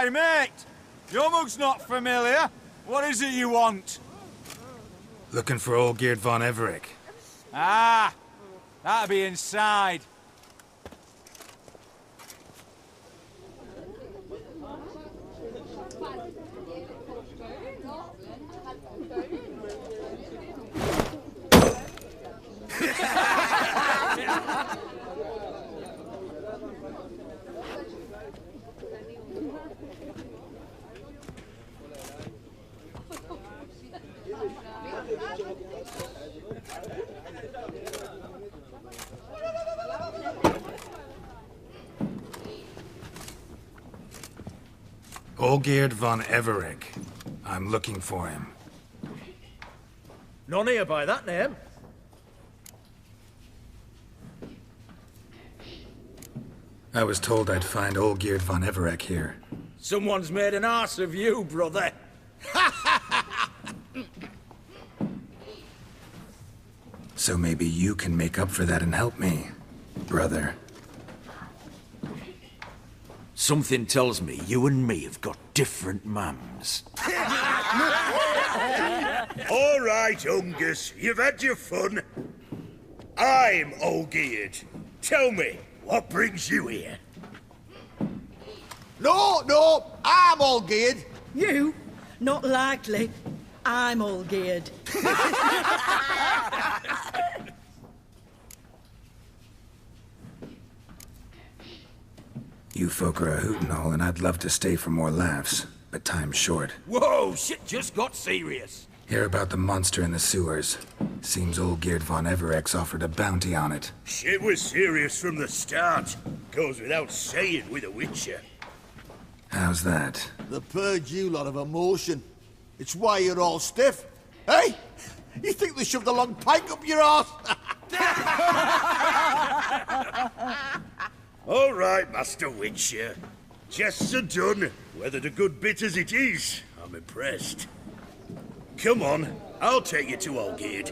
Hey, mate! Your mug's not familiar. What is it you want? Looking for Olgierd von Everec. Ah! That'll be inside. Olgierd von Everec. I'm looking for him. None here by that name. I was told I'd find Olgierd von Everec here. Someone's made an arse of you, brother. So maybe you can make up for that and help me, brother. Something tells me you and me have got different mums. All right, Ungus, you've had your fun. I'm Olgierd. Tell me, what brings you here? No, I'm Olgierd. You? Not likely. I'm all geared. You folk are a hoot and all, and I'd love to stay for more laughs, but time's short. Whoa, shit just got serious. Hear about the monster in the sewers. Seems Olgierd von Everec's offered a bounty on it. Shit was serious from the start. Goes without saying with a Witcher. How's that? They purge you lot of emotion. It's why you're all stiff. Hey? You think they shoved a long pike up your arse? All right, Master Witcher. Jests are done. Weathered a good bit as it is. I'm impressed. Come on, I'll take you to Olgierd.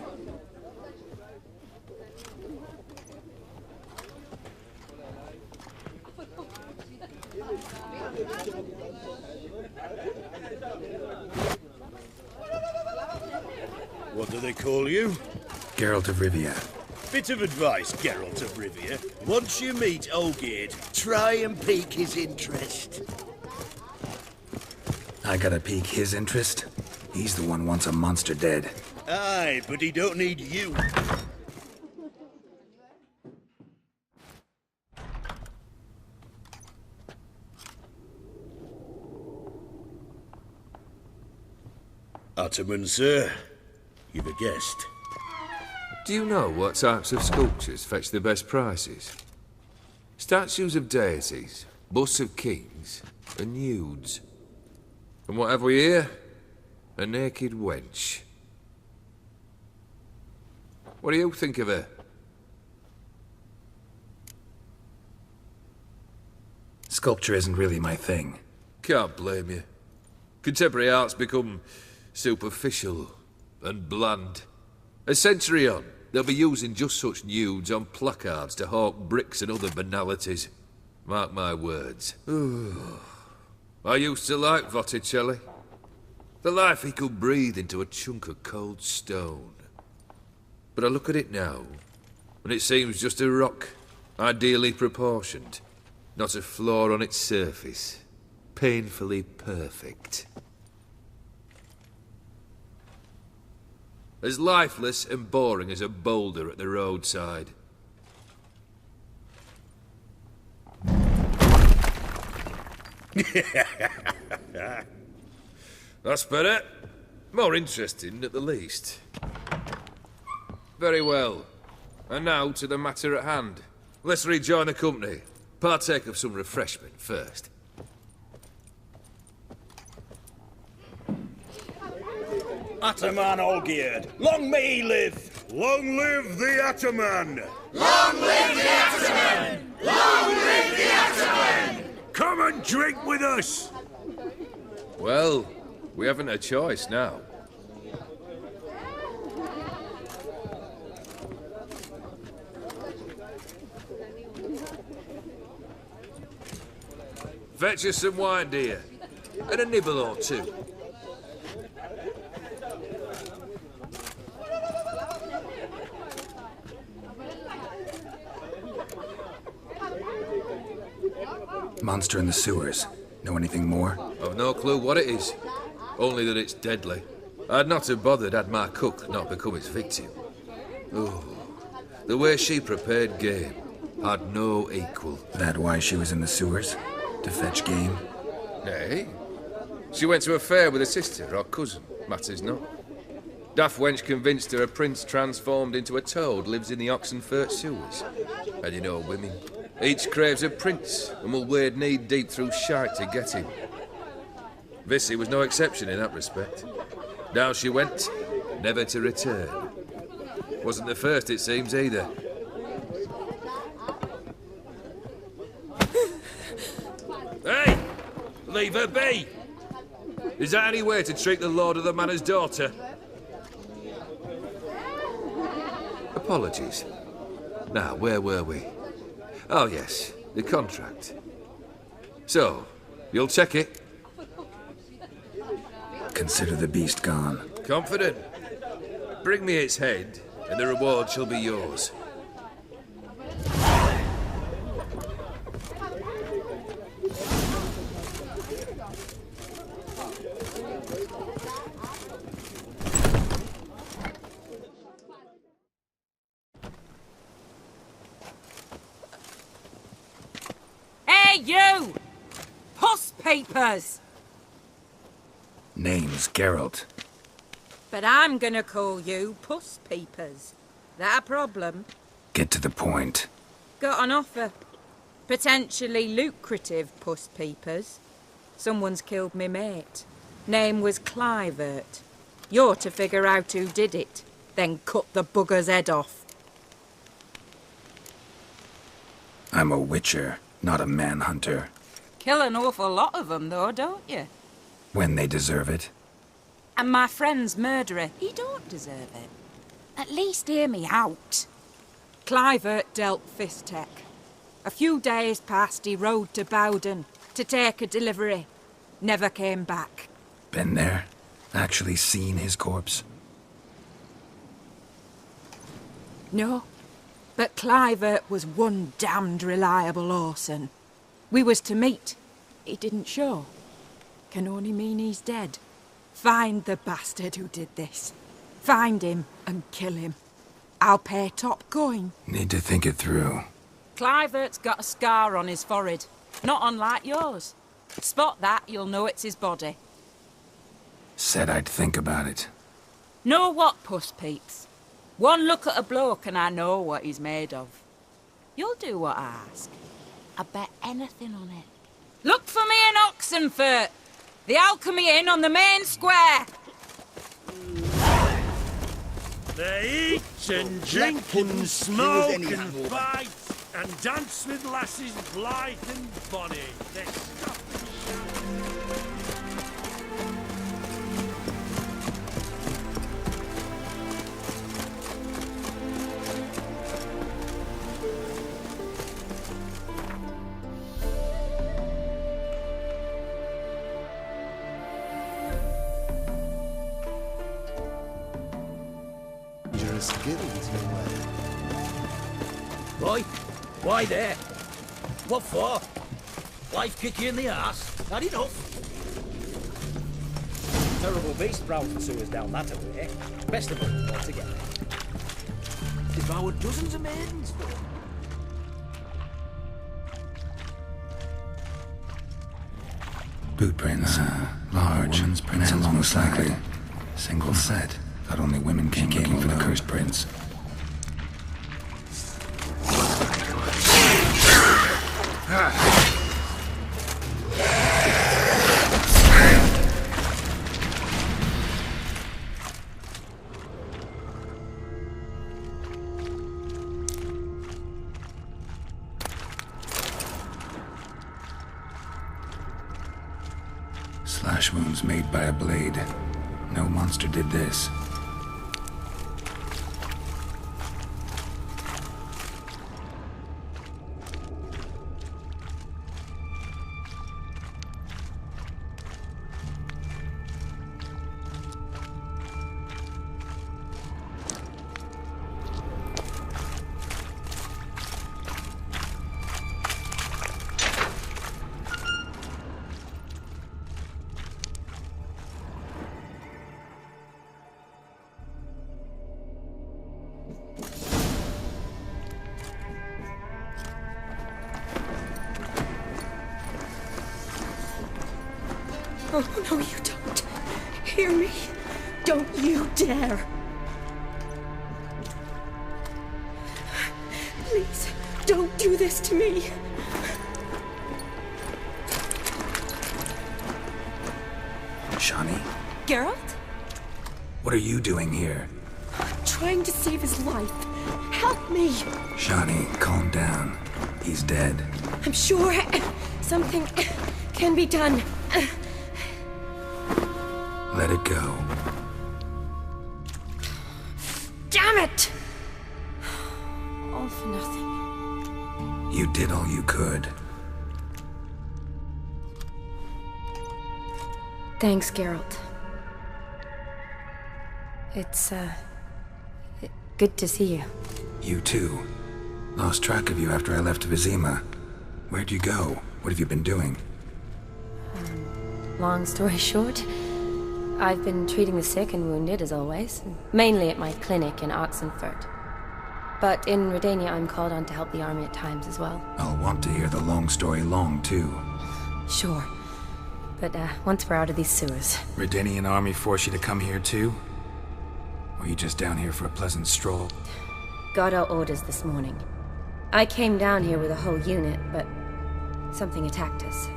What do they call you? Geralt of Rivia. Bit of advice, Geralt of Rivia. Once you meet Olgierd, try and pique his interest. I gotta pique his interest? He's the one wants a monster dead. Aye, but he don't need you. Ataman, sir. You've a guest. Do you know what types of sculptures fetch the best prices? Statues of deities, busts of kings, and nudes. And what have we here? A naked wench. What do you think of her? Sculpture isn't really my thing. Can't blame you. Contemporary art's become superficial and bland. A century on, they'll be using just such nudes on placards to hawk bricks and other banalities. Mark my words. I used to like Botticelli. The life he could breathe into a chunk of cold stone. But I look at it now, and it seems just a rock, ideally proportioned. Not a flaw on its surface. Painfully perfect. As lifeless and boring as a boulder at the roadside. That's better. More interesting, at the least. Very well. And now to the matter at hand. Let's rejoin the company. Partake of some refreshment first. Ataman Olgierd, long may he live! Long live the Ataman! Long live the Ataman! Long live the Ataman! Come and drink with us! Well, we haven't a choice now. Fetch us some wine, dear. and a nibble or two. Monster in the sewers. Know anything more? I've no clue what it is. Only that it's deadly. I'd not have bothered had my cook not become its victim. Oh, the way she prepared game had no equal. That why she was in the sewers? To fetch game? Nay. She went to a fair with a sister or cousin, matters not. Daft wench convinced her a prince transformed into a toad lives in the Oxenfurt sewers. And you know women. Each craves a prince and will wade knee-deep through shite to get him. Vissy was no exception in that respect. Down she went, never to return. Wasn't the first, it seems, either. Hey! Leave her be! Is that any way to treat the lord of the manor's daughter? Apologies. Now, where were we? Oh, yes, the contract. So, you'll check it? Consider the beast gone. Confident? Bring me its head, and the reward shall be yours. Hey, you! Puss papers! Name's Geralt. But I'm gonna call you Puss Peepers. That a problem? Get to the point. Got an offer. Potentially lucrative Puss Peepers. Someone's killed me mate. Name was Clivert. You're to figure out who did it, then cut the bugger's head off. I'm a witcher, not a manhunter. Kill an awful lot of them, though, don't you? When they deserve it. And my friend's murderer, he don't deserve it. At least hear me out. Clivert dealt Fistech. A few days past, he rode to Bowden to take a delivery. Never came back. Been there? Actually seen his corpse? No, but Clivert was one damned reliable Orson. We was to meet. He didn't show. Can only mean he's dead. Find the bastard who did this. Find him and kill him. I'll pay top coin. Need to think it through. Clivert's got a scar on his forehead, not unlike yours. Spot that, you'll know it's his body. Said I'd think about it. Know what, Puss Peeps? One look at a bloke and I know what he's made of. You'll do what I ask. I bet anything on it. Look for me in Oxenfurt! The Alchemy Inn on the main square! They eat and drink and smoke and fight and dance with lasses blithe and bonny. They stop and Boy, why there? What for? Life kick you in the arse? Had enough? Terrible beast prowling sewers down that way. Best of them altogether. Devoured dozens of maidens. Boot prints. Large. Man almost likely. Single set. Thought only women came looking for the cursed prince. Slash wounds made by a blade. No monster did this. Oh, no, you don't. Hear me? Don't you dare. Please, don't do this to me. Shawnee? Geralt? What are you doing here? Trying to save his life. Help me. Shawnee, calm down. He's dead. I'm sure something can be done. Let it go. Damn it! All for nothing. You did all you could. Thanks, Geralt. It's, good to see you. You too. Lost track of you after I left Vizima. Where'd you go? What have you been doing? Long story short, I've been treating the sick and wounded, as always. Mainly at my clinic in Oxenfurt. But in Redania, I'm called on to help the army at times as well. I'll want to hear the long story long, too. Sure. But, once we're out of these sewers... Redanian army force you to come here, too? Or are you just down here for a pleasant stroll? Got our orders this morning. I came down here with a whole unit, but... something attacked us.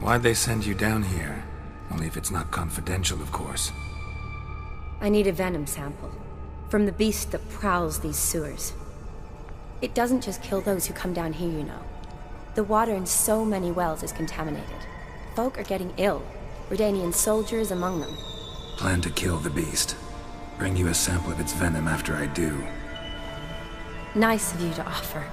Why'd they send you down here? Only if it's not confidential, of course. I need a venom sample. From the beast that prowls these sewers. It doesn't just kill those who come down here, you know. The water in so many wells is contaminated. Folk are getting ill. Redanian soldiers among them. Plan to kill the beast. Bring you a sample of its venom after I do. Nice of you to offer.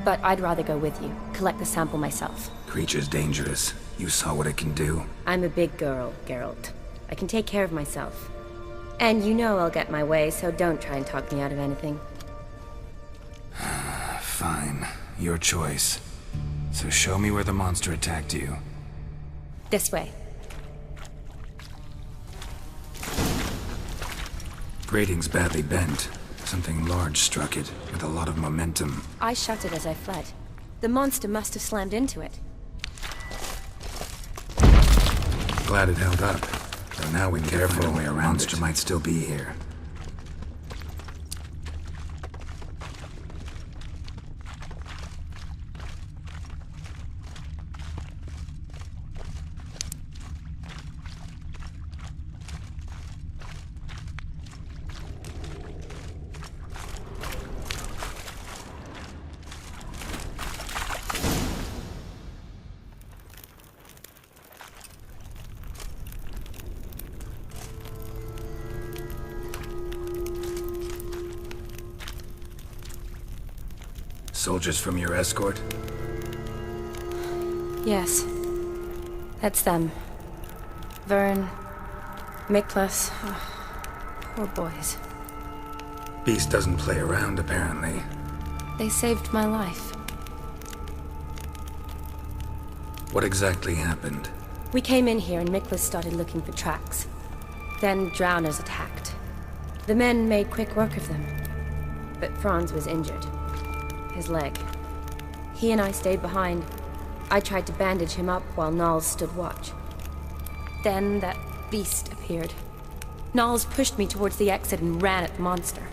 But I'd rather go with you. Collect the sample myself. Creature's dangerous. You saw what it can do. I'm a big girl, Geralt. I can take care of myself. And you know I'll get my way, so don't try and talk me out of anything. Fine. Your choice. So show me where the monster attacked you. This way. Grating's badly bent. Something large struck it, with a lot of momentum. I shot it as I fled. The monster must have slammed into it. Glad it held up. So now we can find a way around. Monster might still be here. Soldiers from your escort? Yes. That's them. Vern, Miklas. Poor boys. Beast doesn't play around, apparently. They saved my life. What exactly happened? We came in here and Miklas started looking for tracks. Then drowners attacked. The men made quick work of them. But Franz was injured. His leg. He and I stayed behind. I tried to bandage him up while Nals stood watch. Then that beast appeared. Nals pushed me towards the exit and ran at the monster.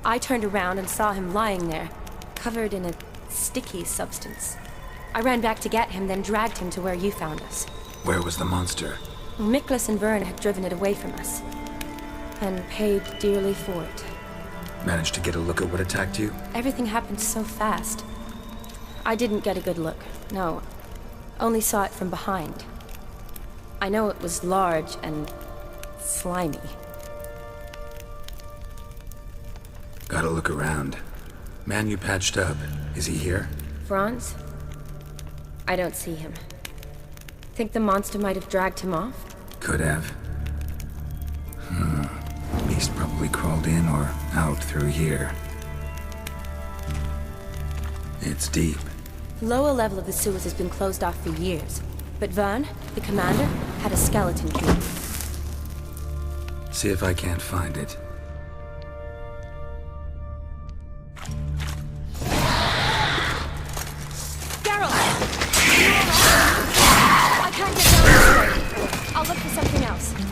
I turned around and saw him lying there, covered in a sticky substance. I ran back to get him, then dragged him to where you found us. Where was the monster? Miklas and Vern had driven it away from us. And paid dearly for it. Managed to get a look at what attacked you? Everything happened so fast. I didn't get a good look, no. Only saw it from behind. I know it was large and slimy. Gotta look around. Man you patched up, is he here? Franz? I don't see him. Think the monster might have dragged him off? Could have. Beast probably crawled in or out through here. It's deep. Lower level of the sewers has been closed off for years. But Vern, the commander, had a skeleton key. See if I can't find it. Geralt!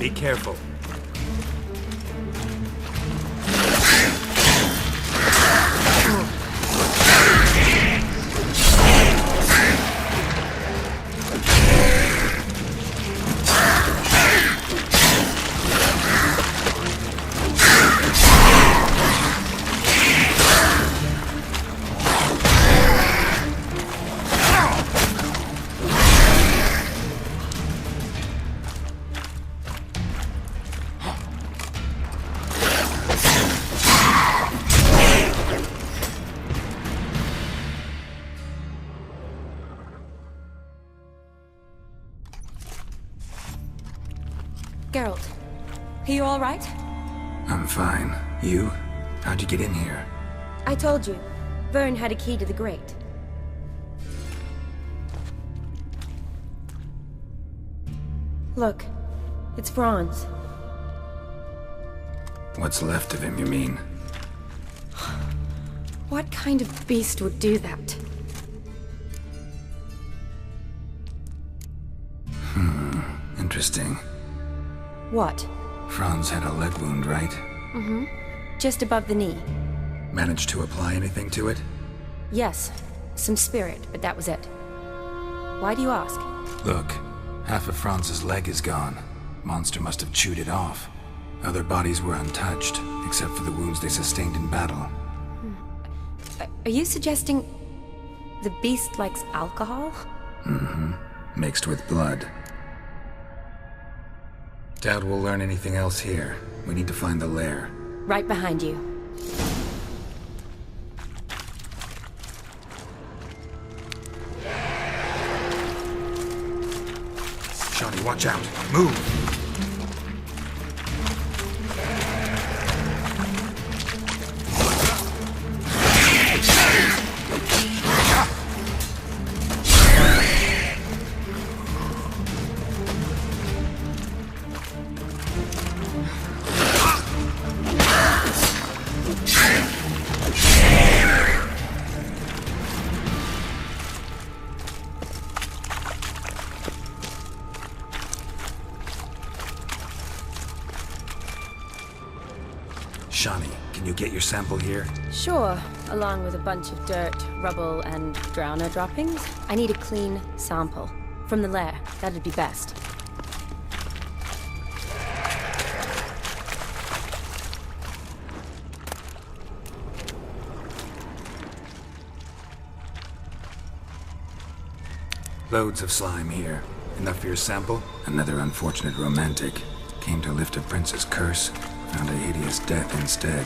Be careful. Geralt, are you all right? I'm fine. You? How'd you get in here? I told you, Vern had a key to the grate. Look, it's Franz. What's left of him, you mean? What kind of beast would do that? Interesting. What? Franz had a leg wound, right? Mm-hmm. Just above the knee. Managed to apply anything to it? Yes, some spirit, but that was it. Why do you ask? Look, half of Franz's leg is gone. Monster must have chewed it off. Other bodies were untouched, except for the wounds they sustained in battle. Are you suggesting the beast likes alcohol? Mm-hmm. Mixed with blood. Doubt we'll learn anything else here. We need to find the lair. Right behind you. Shawnee, watch out! Move! Shawnee, can you get your sample here? Sure, along with a bunch of dirt, rubble, and drowner droppings. I need a clean sample. From the lair, that'd be best. Loads of slime here. Enough for your sample? Another unfortunate romantic. Came to lift a prince's curse, found a hideous death instead.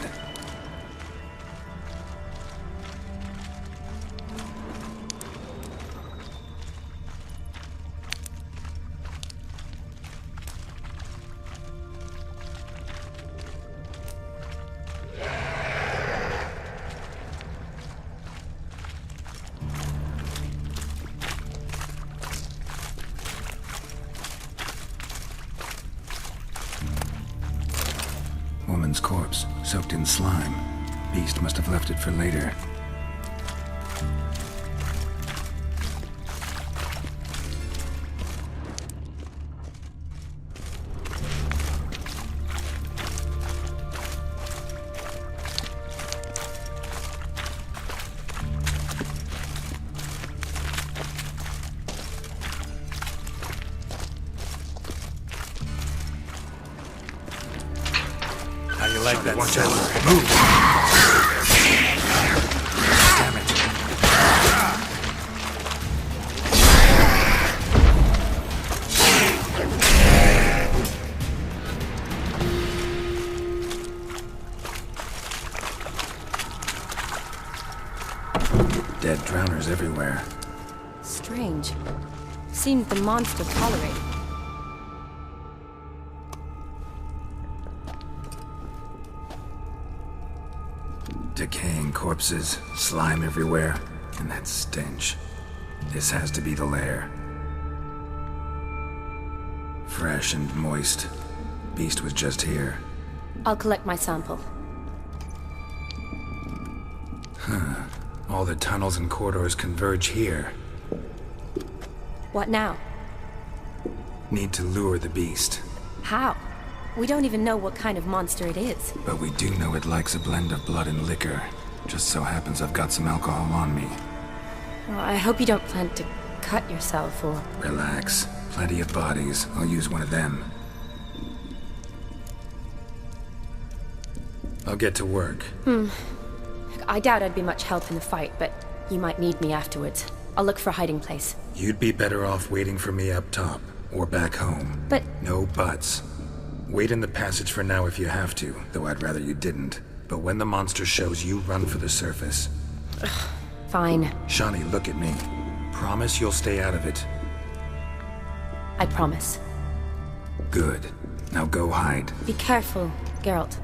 Woman's corpse, soaked in slime. Beast must have left it for later. How you like that? Watch out. Move! Damn it. Dead drowners everywhere. Strange. Seems the monster tolerated. Decaying corpses, slime everywhere, and that stench. This has to be the lair. Fresh and moist. Beast was just here. I'll collect my sample. All the tunnels and corridors converge here. What now? Need to lure the beast. How? We don't even know what kind of monster it is. But we do know it likes a blend of blood and liquor. Just so happens I've got some alcohol on me. Well, I hope you don't plan to cut yourself or... Relax. Plenty of bodies. I'll use one of them. I'll get to work. I doubt I'd be much help in the fight, but you might need me afterwards. I'll look for a hiding place. You'd be better off waiting for me up top. Or back home. But... No buts. Wait in the passage for now if you have to, though I'd rather you didn't. But when the monster shows, you run for the surface. Fine. Shawnee, look at me. Promise you'll stay out of it. I promise. Good. Now go hide. Be careful, Geralt.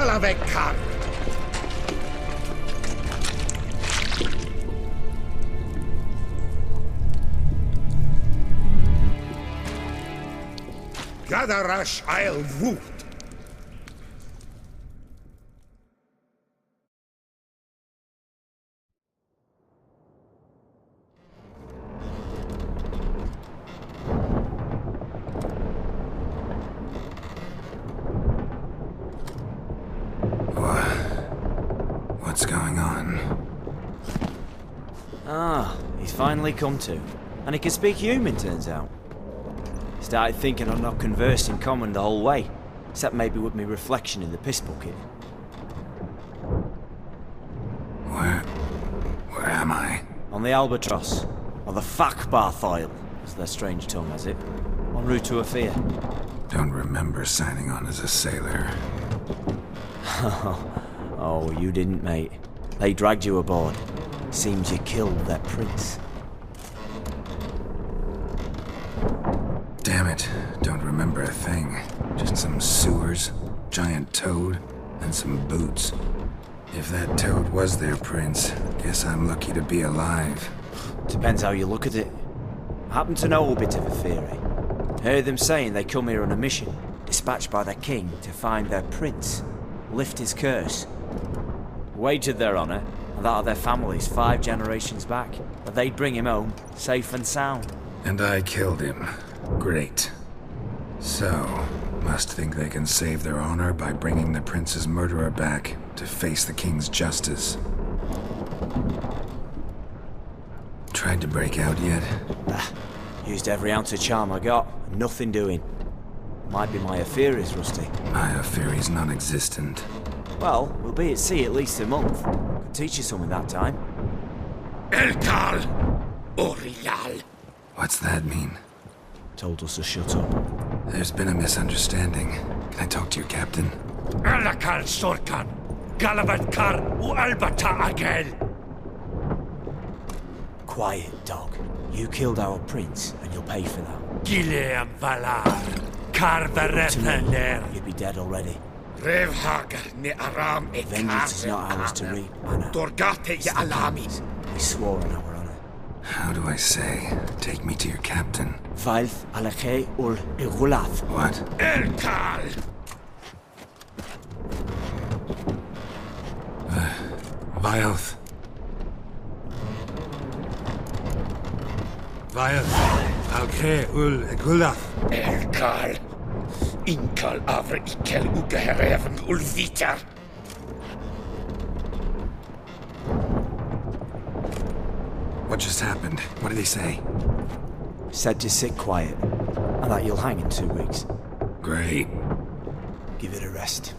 Galavekar! Gadarash I'll woot! What's going on? Ah, he's finally come to. And he can speak human, turns out. Started thinking I'd not conversed in common the whole way, except maybe with me reflection in the piss bucket. Where am I? On the Albatross, or the Fakbarthoil, as their strange tongue has it, en route to Afir. Don't remember signing on as a sailor. Oh, you didn't, mate. They dragged you aboard. Seems you killed their prince. Damn it, don't remember a thing. Just some sewers, giant toad, and some boots. If that toad was their prince, guess I'm lucky to be alive. Depends how you look at it. I happen to know a bit of a theory. Heard them saying they come here on a mission, dispatched by their king to find their prince, lift his curse. Wagered their honour, and that of their families 5 generations back, that they'd bring him home, safe and sound. And I killed him. Great. So, must think they can save their honor by bringing the prince's murderer back to face the king's justice. Tried to break out yet? Used every ounce of charm I got, and nothing doing. Might be my Afiri's rusty. My Afiri's non-existent. Well, we'll be at sea at least a month. Could teach you something that time. Elkal! Orial! What's that mean? Told us to shut up. There's been a misunderstanding. Can I talk to your captain? Alakal Sorkan! Galavatkar u Albata Agel! Quiet, dog. You killed our prince, and you'll pay for that. Gileam Valar! Karvarethaner! You'd be dead already. Revhagar ne Aram e Vengeance is not ours to reap, Anna. Dorgate ya Alami! We swore on our honor. How do I say? Take me to your captain. Vailth Alakhe ul Irulath. What? Elkal! Vailth. Vailth Alkhe ul Igulath. Elkal! Inkal avre ikel ugehereven ulvita! What just happened? What did he say? Said to sit quiet, and that you'll hang in 2 weeks. Great. Give it a rest.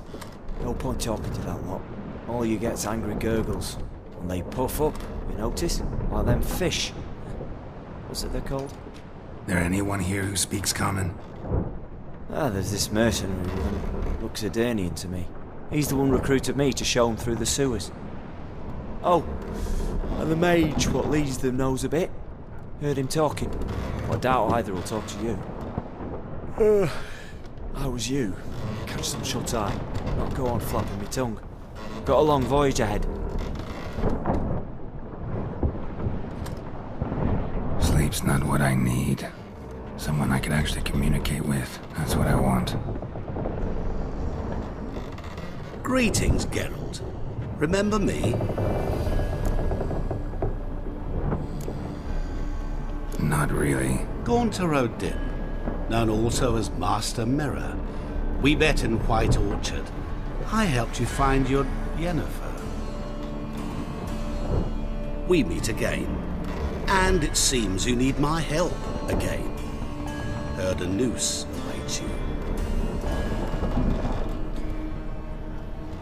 No point talking to that lot. All you get's angry gurgles. And they puff up, you notice? Like them fish. What's it they're called? There anyone here who speaks common? There's this mercenary with him. Looks Adernian to me. He's the one recruited me to show him through the sewers. Oh, and the mage what leads them knows a bit. Heard him talking. I doubt either will talk to you. I was you. Catch some shut eye. Not go on flapping my tongue. Got a long voyage ahead. Sleep's not what I need. Someone I can actually communicate with. That's what I want. Greetings, Geralt. Remember me? Not really. Gaunter O'Dip, known also as Master Mirror. We met in White Orchard. I helped you find your Yennefer. We meet again. And it seems you need my help again. Heard a noose awaits you.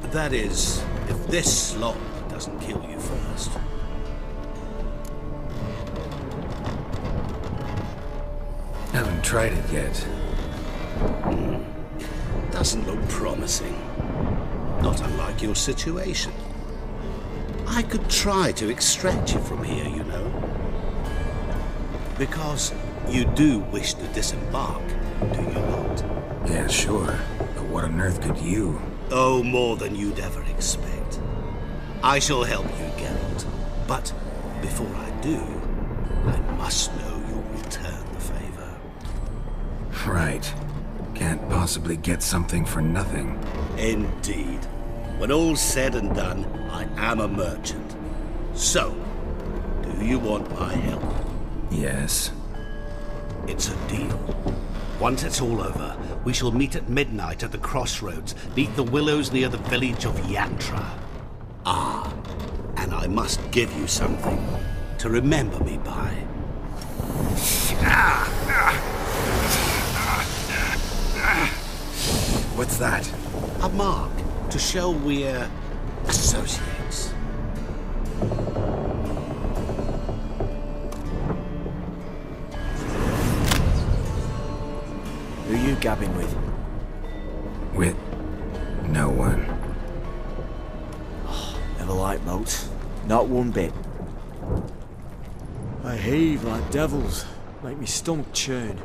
That is, if this slop doesn't kill you first. Haven't tried it yet. Doesn't look promising. Not unlike your situation. I could try to extract you from here, you know. Because you do wish to disembark, do you not? Yeah, sure. But what on earth could you? Oh, more than you'd ever expect. I shall help you, Geralt. But before I do, I must know you'll return the favor. Right. Can't possibly get something for nothing. Indeed. When all's said and done, I am a merchant. So, do you want my help? Yes. It's a deal. Once it's all over, we shall meet at midnight at the crossroads, neath the willows near the village of Yantra. Ah, and I must give you something to remember me by. What's that? A mark to show we're associates. Who you gabbing with? With no one. Never liked boats. Not one bit. I heave like devils. Make me stomach churn.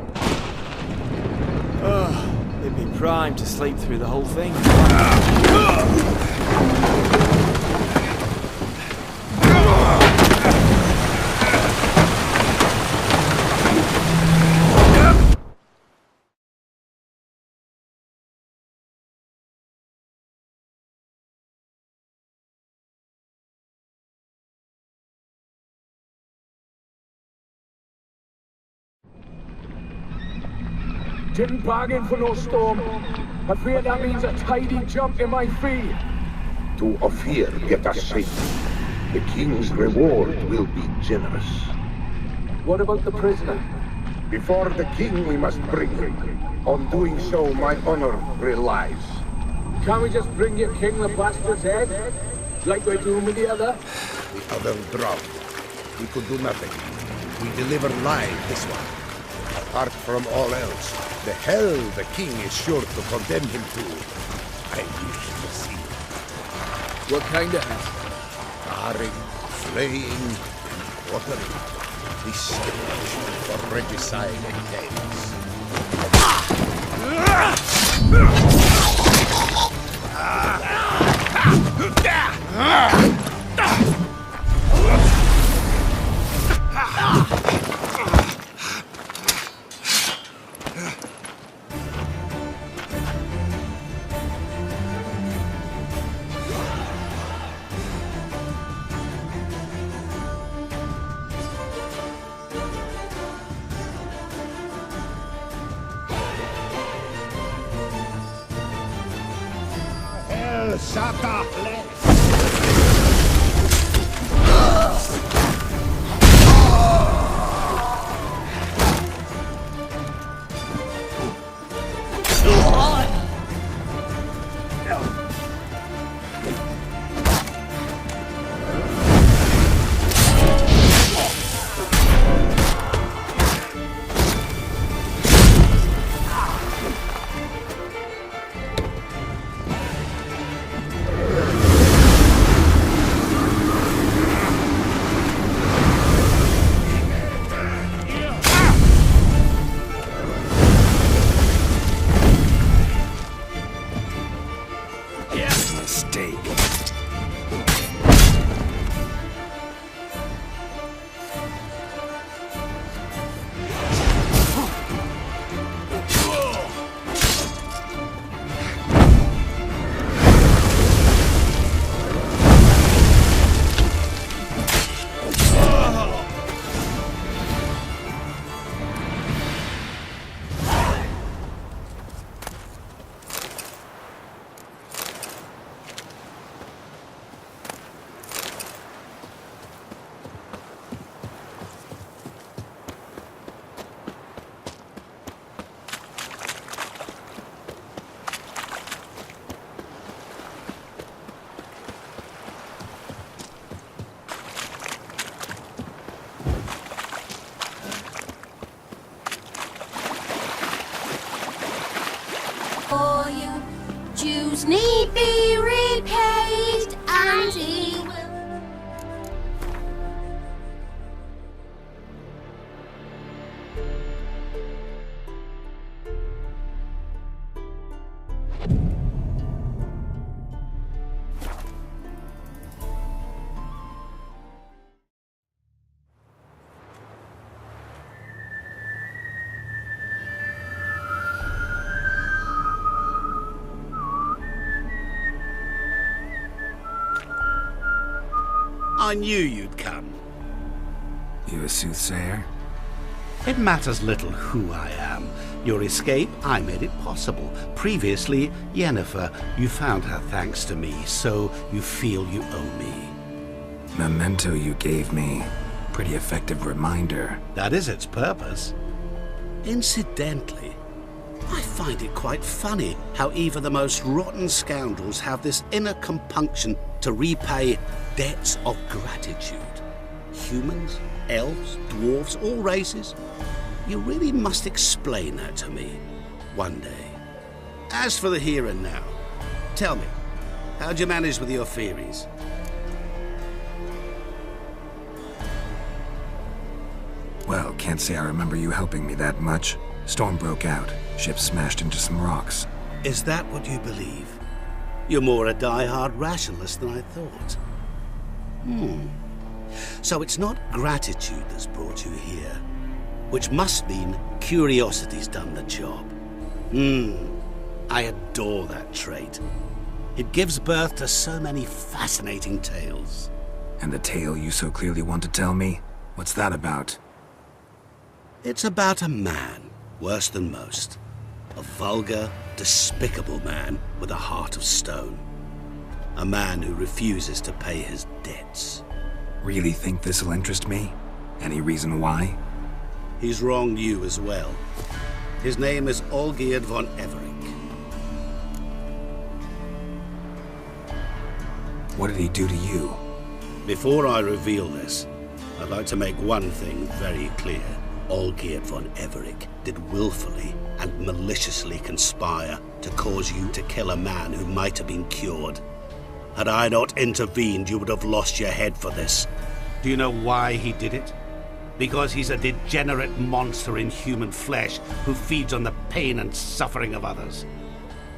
They'd be primed to sleep through the whole thing. Didn't bargain for no storm. Afraid that means a tidy jump in my fee. To Ophir get us safely. The king's reward will be generous. What about the prisoner? Before the king we must bring him. On doing so, my honor relies. Can't we just bring your king the bastard's head? Like we're doing with the other? The other drowned. We could do nothing. We deliver live this one. Apart from all else, the hell the king is sure to condemn him to, I wish to see. What kind of hell? Tarring, flaying, and quartering. This punishment for regicide Hell, Sata! For you, Jews need be repaid, and he will. I knew you'd come. You a soothsayer? It matters little who I am. Your escape, I made it possible. Previously, Yennefer, you found her thanks to me, so you feel you owe me. Memento you gave me. Pretty effective reminder. That is its purpose. Incidentally, I find it quite funny how even the most rotten scoundrels have this inner compunction to repay debts of gratitude. Humans, elves, dwarves, all races. You really must explain that to me one day. As for the here and now, tell me, how'd you manage with your theories? Well, can't say I remember you helping me that much. Storm broke out. Ship smashed into some rocks. Is that what you believe? You're more a die-hard rationalist than I thought. So it's not gratitude that's brought you here, which must mean curiosity's done the job. I adore that trait. It gives birth to so many fascinating tales. And the tale you so clearly want to tell me? What's that about? It's about a man, worse than most. A vulgar, despicable man with a heart of stone. A man who refuses to pay his debts. Really think this'll interest me? Any reason why? He's wronged you as well. His name is Olgierd von Everec. What did he do to you? Before I reveal this, I'd like to make one thing very clear. Olgierd von Everec did willfully and maliciously conspire to cause you to kill a man who might have been cured. Had I not intervened, you would have lost your head for this. Do you know why he did it? Because he's a degenerate monster in human flesh who feeds on the pain and suffering of others.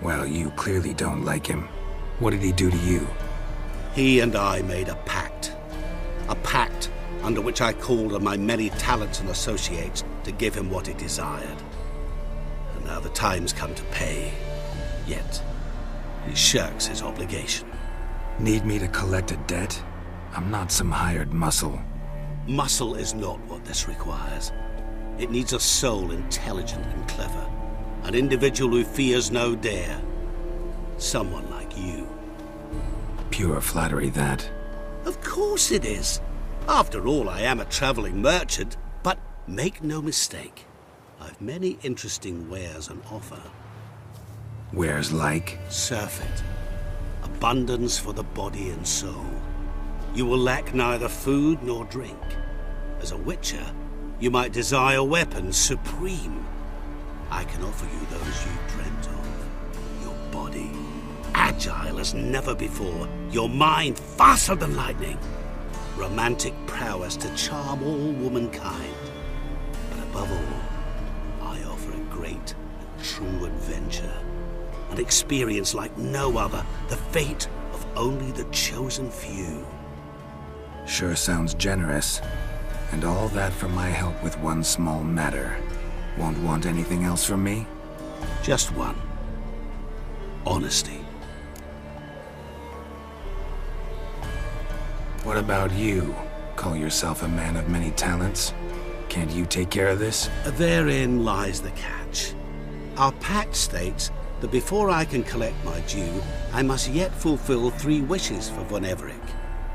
Well, you clearly don't like him. What did he do to you? He and I made a pact. A pact under which I called on my many talents and associates to give him what he desired. And now the time's come to pay. Yet, he shirks his obligation. Need me to collect a debt? I'm not some hired muscle. Muscle is not what this requires. It needs a soul intelligent and clever. An individual who fears no dare. Someone like you. Pure flattery, that. Of course it is. After all, I am a traveling merchant, but make no mistake, I've many interesting wares on offer. Wares like? Surfeit. Abundance for the body and soul. You will lack neither food nor drink. As a witcher, you might desire weapons supreme. I can offer you those you dreamt of. Your body, agile as never before. Your mind, faster than lightning. Romantic prowess to charm all womankind. But above all, I offer a great and true adventure. An experience like no other, the fate of only the chosen few. Sure sounds generous. And all that for my help with one small matter. Won't want anything else from me? Just one. Honesty. What about you? Call yourself a man of many talents? Can't you take care of this? Therein lies the catch. Our pact states that before I can collect my due, I must yet fulfill 3 wishes for von Everec.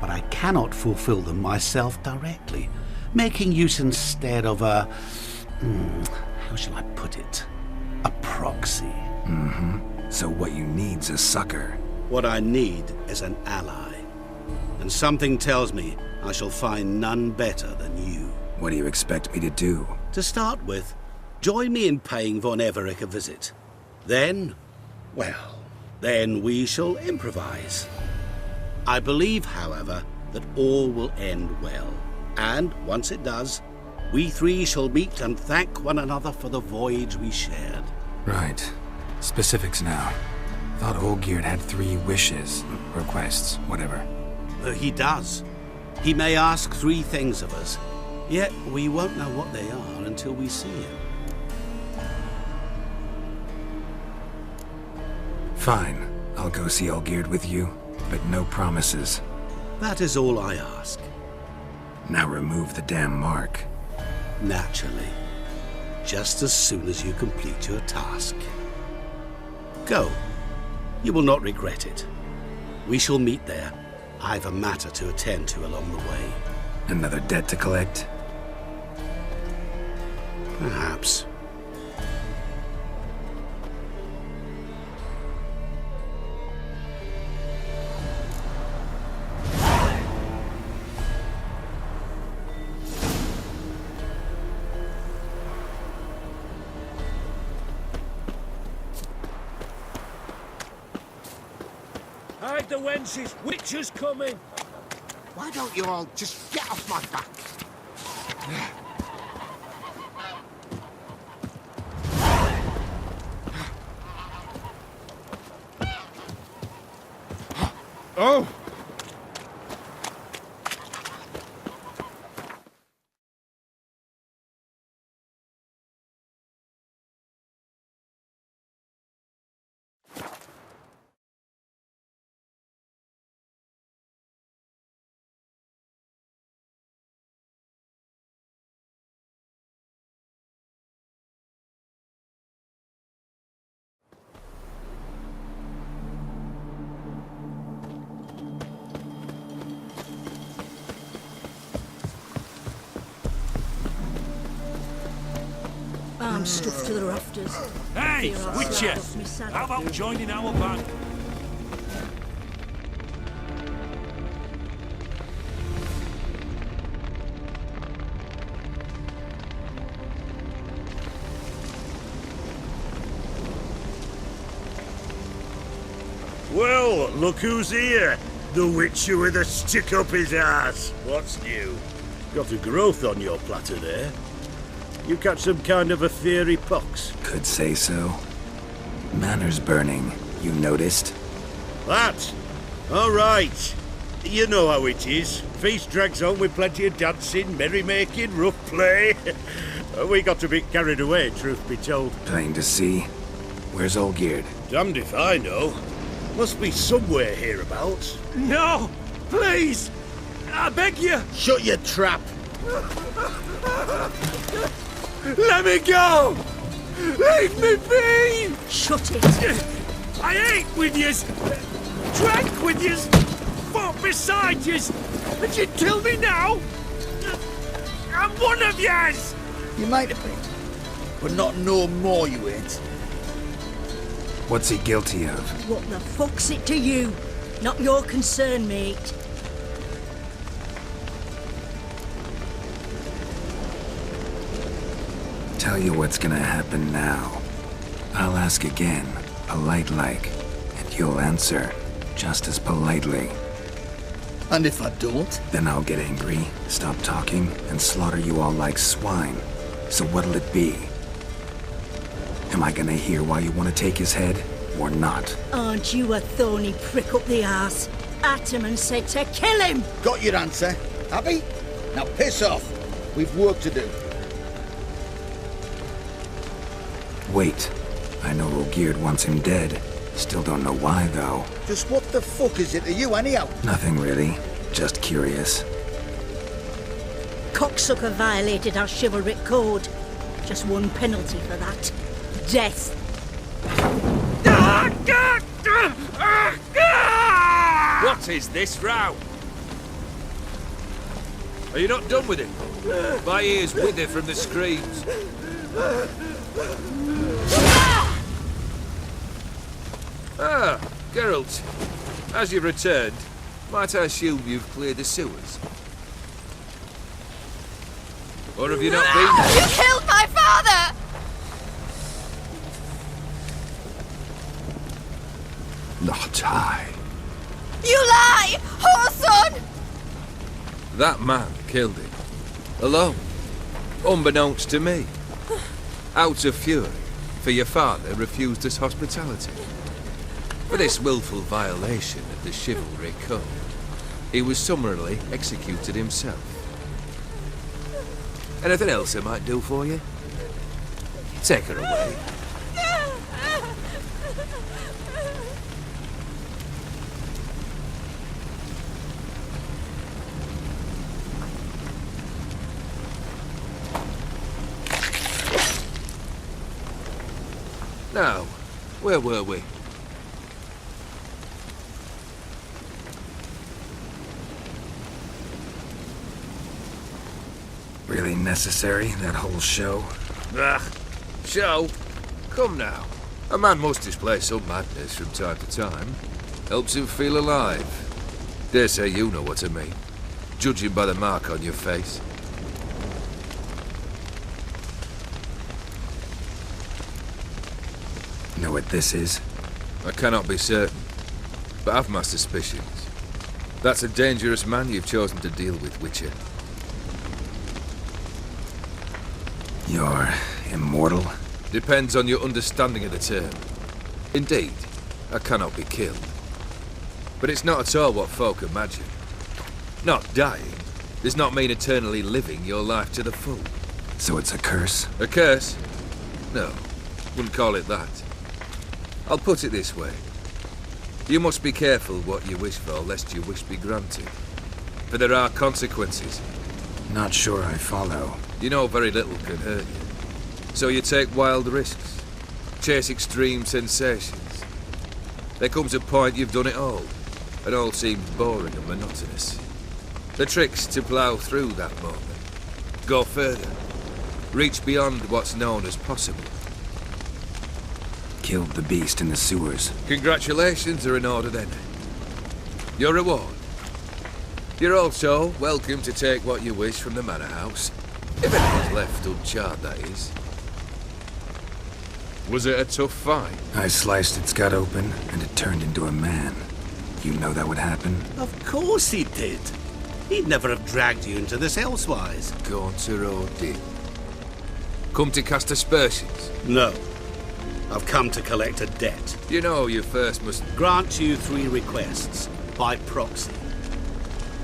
But I cannot fulfill them myself directly, making use instead of a... how shall I put it? A proxy. So what you need's a sucker. What I need is an ally. And something tells me I shall find none better than you. What do you expect me to do? To start with, join me in paying von Everec a visit. Then, well, then we shall improvise. I believe, however, that all will end well. And once it does, we 3 shall meet and thank one another for the voyage we shared. Right. Specifics now. Thought Olgierd had 3 wishes, requests, whatever. He does. He may ask 3 things of us, yet we won't know what they are until we see him. Fine. I'll go see Olgierd with you, but no promises. That is all I ask. Now remove the damn mark. Naturally. Just as soon as you complete your task. Go. You will not regret it. We shall meet there. I've a matter to attend to along the way. Another debt to collect? Perhaps. Hide the wenches! Witcher's coming! Why don't you all just get off my back? Oh! I'm stuffed to the rafters. Hey, Fear I'll Witcher! slide off my saddle. How about joining our band? Well, look who's here. The Witcher with a stick up his ass. What's new? Got a growth on your platter there. You catch some kind of a fiery pox? Could say so. Manners burning, you noticed? That? All right. You know how it is. Feast drags on with plenty of dancing, merrymaking, rough play. We got a bit carried away, truth be told. Plain to see. Where's Olgierd? Damned if I know. Must be somewhere hereabouts. No! Please! I beg you! Shut your trap! Let me go! Leave me be! Shut it! I ate with yous! Drank with yous! Fought beside yous! And you kill me now? I'm one of yous! You might have been, but not no more you ain't. What's he guilty of? What the fuck's it to you? Not your concern, mate. Tell you what's gonna happen now. I'll ask again, polite-like, and you'll answer just as politely. And if I don't? Then I'll get angry, stop talking, and slaughter you all like swine. So what'll it be? Am I gonna hear why you want to take his head, or not? Aren't you a thorny prick up the arse? Ataman said to kill him! Got your answer. Happy? Now piss off. We've work to do. Wait. I know Olgierd wants him dead. Still don't know why, though. Just what the fuck is it to you, anyhow? Nothing really. Just curious. Cocksucker violated our chivalric code. Just one penalty for that. Death. What is this row? Are you not done with it? My ears wither from the screams. Ah, Geralt. As you've returned, might I assume you've cleared the sewers? Or have you not been there? You killed my father! Not I. You lie! Whoreson! That man killed him. Alone. Unbeknownst to me. Out of fury, for your father refused us hospitality. For this willful violation of the chivalry code, he was summarily executed himself. Anything else I might do for you? Take her away. Now, where were we? Really necessary, that whole show? Ah, show? Come now. A man must display some madness from time to time. Helps him feel alive. Dare say you know what I mean. Judging by the mark on your face. Know what this is? I cannot be certain, but I've my suspicions. That's a dangerous man you've chosen to deal with, Witcher. You're immortal? Depends on your understanding of the term. Indeed, I cannot be killed. But it's not at all what folk imagine. Not dying does not mean eternally living your life to the full. So it's a curse? A curse? No, wouldn't call it that. I'll put it this way. You must be careful what you wish for, lest your wish be granted. For there are consequences. Not sure I follow. You know very little can hurt you. So you take wild risks. Chase extreme sensations. There comes a point you've done it all. And all seems boring and monotonous. The trick's to plough through that moment. Go further. Reach beyond what's known as possible. Killed the beast in the sewers. Congratulations are in order then. Your reward. You're also welcome to take what you wish from the manor house. If anything's left uncharred, that is. Was it a tough fight? I sliced its gut open, and it turned into a man. You know that would happen? Of course he did. He'd never have dragged you into this elsewise. Gaunter Odin. Come to cast aspersions? No. I've come to collect a debt. You know you first must... Grant you 3 requests, by proxy.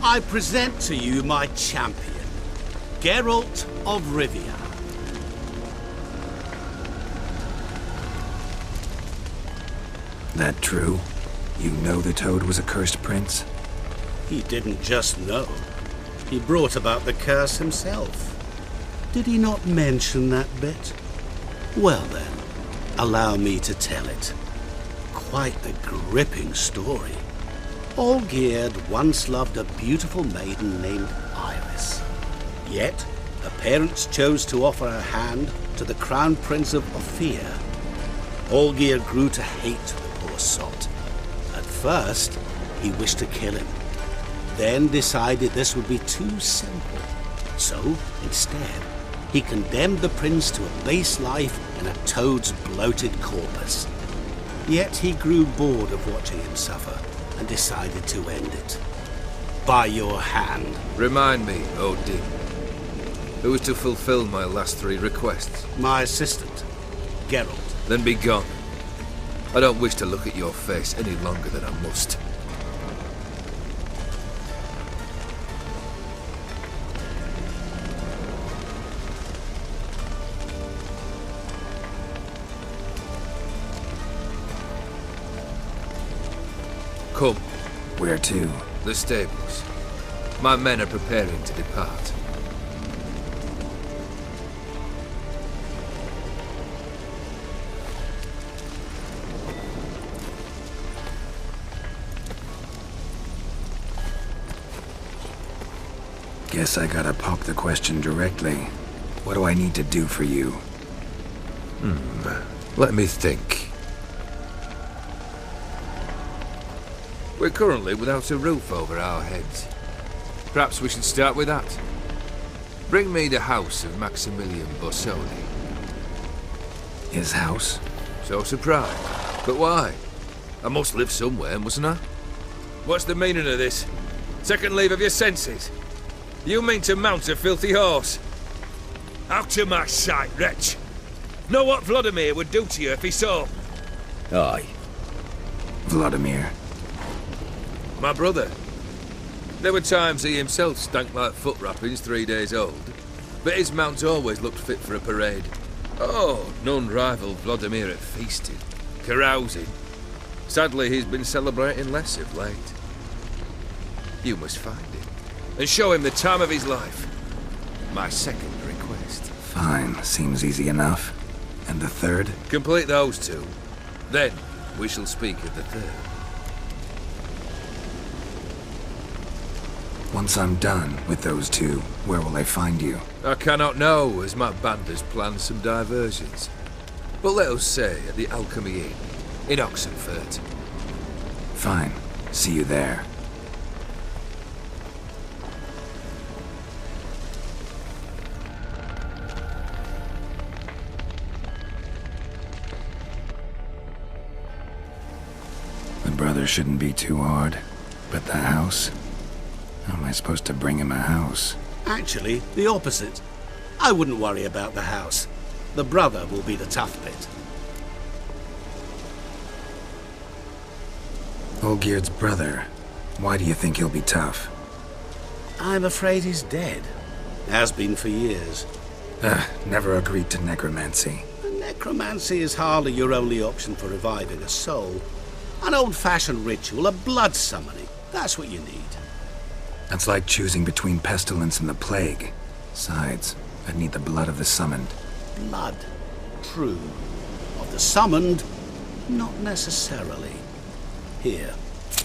I present to you my champion, Geralt of Rivia. That true? You know the Toad was a cursed prince? He didn't just know. He brought about the curse himself. Did he not mention that bit? Well then, allow me to tell it. Quite the gripping story. Olgierd once loved a beautiful maiden named Iris. Yet, her parents chose to offer her hand to the Crown Prince of Ophir. Olgierd grew to hate the poor sot. At first, he wished to kill him. Then decided this would be too simple. So, instead, he condemned the prince to a base life in a toad's bloated corpus. Yet he grew bored of watching him suffer and decided to end it. By your hand. Remind me, Odin. Who is to fulfill my last 3 requests? My assistant, Geralt. Then be gone. I don't wish to look at your face any longer than I must. Come. Where to? The stables. My men are preparing to depart. Guess I gotta pop the question directly. What do I need to do for you? Let me think. We're currently without a roof over our heads. Perhaps we should start with that. Bring me the house of Maximilian Borsoni. His house? So surprised. But why? I must live somewhere, mustn't I? What's the meaning of this? Second leave of your senses? You mean to mount a filthy horse? Out of my sight, wretch! Know what Vladimir would do to you if he saw? Aye. Vladimir. My brother. There were times he himself stank like foot wrappings 3 days old, but his mount always looked fit for a parade. Oh, none rivaled Vladimir at feasting, carousing. Sadly, he's been celebrating less of late. You must find him, and show him the time of his life. My second request. Fine, seems easy enough. And the third? Complete those two. Then we shall speak of the third. Once I'm done with those two, where will I find you? I cannot know, as my band has planned some diversions. But let us say at the Alchemy Inn, in Oxenfurt. Fine. See you there. The brother shouldn't be too hard. But the house? How am I supposed to bring him a house? Actually, the opposite. I wouldn't worry about the house. The brother will be the tough bit. Olgierd's brother. Why do you think he'll be tough? I'm afraid he's dead. Has been for years. Never agreed to necromancy. Necromancy is hardly your only option for reviving a soul. An old-fashioned ritual, a blood summoning. That's what you need. That's like choosing between pestilence and the plague. Besides, I'd need the blood of the summoned. Blood. True. Of the summoned, not necessarily. Here.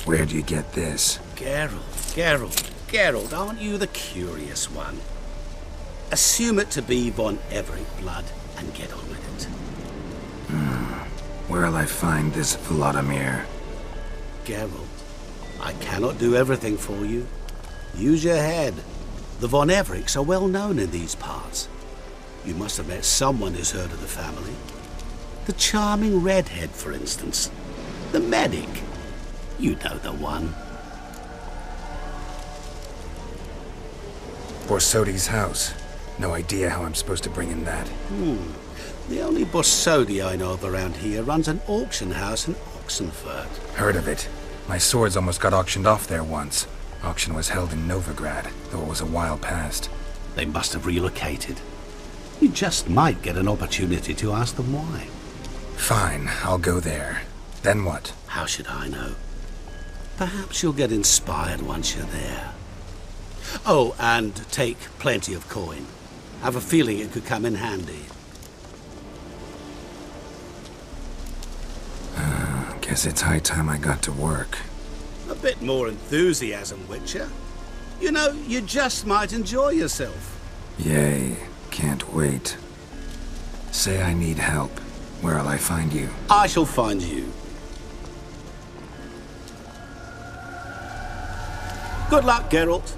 Where do you get this? Geralt, aren't you the curious one? Assume it to be von Everett blood and get on with it. Where'll I find this Vladimir? Geralt, I cannot do everything for you. Use your head. The von Evericks are well known in these parts. You must have met someone who's heard of the family. The charming redhead, for instance. The medic. You know the one. Borsodi's house. No idea how I'm supposed to bring in that. The only Borsodi I know of around here runs an auction house in Oxenfurt. Heard of it. My swords almost got auctioned off there once. Auction was held in Novigrad, though it was a while past. They must have relocated. You just might get an opportunity to ask them why. Fine, I'll go there. Then what? How should I know? Perhaps you'll get inspired once you're there. Oh, and take plenty of coin. Have a feeling it could come in handy. Guess it's high time I got to work. A bit more enthusiasm, Witcher. You know, you just might enjoy yourself. Yay, can't wait. Say I need help. Where'll I find you? I shall find you. Good luck, Geralt.